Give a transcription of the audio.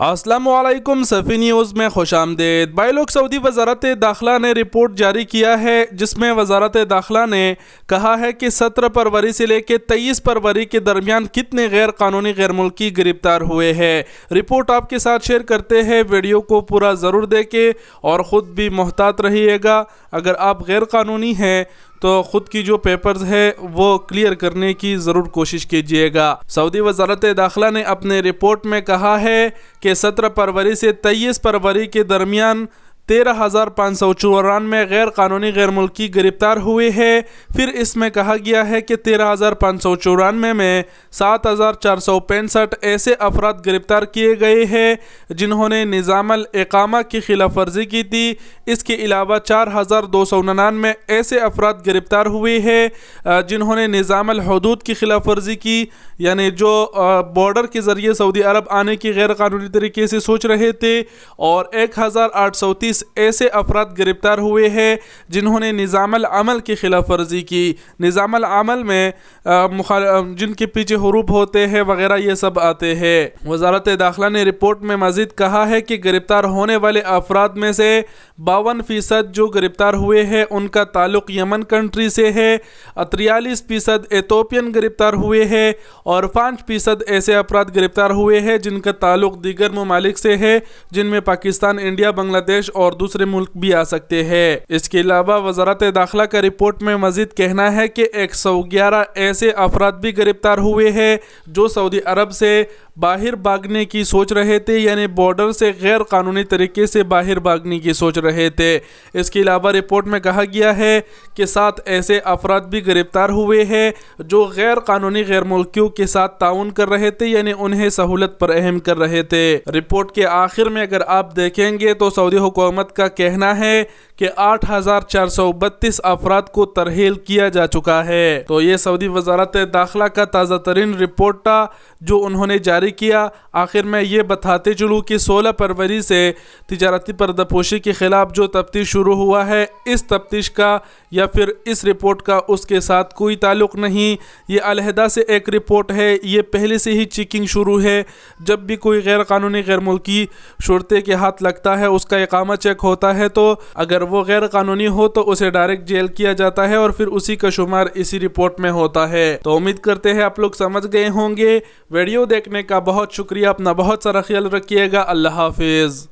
السلام علیکم صفی نیوز میں خوش آمدید۔ بھائی لوگ، سعودی وزارت داخلہ نے رپورٹ جاری کیا ہے جس میں وزارت داخلہ نے کہا ہے کہ 17 فروری سے لے کے 23 فروری کے درمیان کتنے غیر قانونی غیر ملکی گرفتار ہوئے ہیں۔ رپورٹ آپ کے ساتھ شیئر کرتے ہیں، ویڈیو کو پورا ضرور دیکھیں اور خود بھی محتاط رہیے گا۔ اگر آپ غیر قانونی ہیں تو خود کی جو پیپرز ہے وہ کلیئر کرنے کی ضرور کوشش کیجئے گا۔ سعودی وزارت داخلہ نے اپنے رپورٹ میں کہا ہے کہ 17 فروری سے 23 فروری کے درمیان 13,594 غیر قانونی غیر ملکی گرفتار ہوئے ہیں۔ پھر اس میں کہا گیا ہے کہ 13,594 میں 7,465 ایسے افراد گرفتار کیے گئے ہیں جنہوں نے نظام الاقامہ کی خلاف ورزی کی تھی۔ اس کے علاوہ 4,299 ایسے افراد گرفتار ہوئے ہیں جنہوں نے نظام الحدود کی خلاف ورزی کی، یعنی جو بارڈر کے ذریعے سعودی عرب آنے کی غیر قانونی طریقے سے سوچ رہے تھے، اور 1,830 ایسے افراد گرفتار ہوئے ہیں جنہوں نے نظام العمل کی خلاف ورزی کی۔ نظام العمل میں جن کے پیچھے حروف ہوتے ہیں وغیرہ یہ سب آتے ہیں۔ وزارت داخلہ نے رپورٹ میں مزید کہا ہے کہ گرفتار ہونے والے افراد میں سے 52% جو گرفتار ہوئے ہیں ان کا تعلق یمن کنٹری سے ہے، 43% ایتھوپین گرفتار ہوئے ہیں، اور 5% ایسے افراد گرفتار ہوئے ہیں جن کا تعلق دیگر ممالک سے ہے، جن میں پاکستان، انڈیا، بنگلہ دیش اور دوسرے ملک بھی آ سکتے ہیں۔ اس کے علاوہ وزارت داخلہ کا رپورٹ میں مزید کہنا ہے کہ 111 ایسے افراد بھی گرفتار ہوئے ہیں جو سعودی عرب سے باہر بھاگنے کی سوچ رہے تھے، یعنی بارڈر سے غیر قانونی طریقے سے باہر بھاگنے کی سوچ رہے تھے۔ اس کے علاوہ رپورٹ میں کہا گیا ہے کہ 7 ایسے افراد بھی گرفتار ہوئے ہیں جو غیر قانونی غیر ملکیوں کے ساتھ تعاون کر رہے تھے، یعنی انہیں سہولت فراہم کر رہے تھے۔ رپورٹ کے آخر میں اگر آپ دیکھیں گے تو سعودی حکومت کا کہنا ہے کہ 8,432 افراد کو ترحیل کیا جا چکا ہے۔ تو یہ سعودی وزارت داخلہ کا تازہ ترین رپورٹ تھا جو انہوں نے جاری کیا۔ آخر میں یہ بتاتے چلوں کہ 16 فروری سے تجارتی پردہ پوشی کے خلاف جو تفتیش شروع ہوا ہے، اس تفتیش کا یا پھر اس رپورٹ کا اس کے ساتھ کوئی تعلق نہیں۔ یہ علیحدہ سے ایک رپورٹ ہے، یہ پہلے سے ہی چیکنگ شروع ہے۔ جب بھی کوئی غیر قانونی غیر ملکی شرطے کے ہاتھ لگتا ہے، اس کا اقامہ چیک ہوتا ہے، تو اگر وہ غیر قانونی ہو تو اسے ڈائریکٹ جیل کیا جاتا ہے اور پھر اسی کا شمار اسی رپورٹ میں ہوتا ہے۔ تو امید کرتے ہیں آپ لوگ سمجھ گئے ہوں گے۔ ویڈیو دیکھنے کا بہت شکریہ، اپنا بہت سارا خیال رکھیے گا۔ اللہ حافظ۔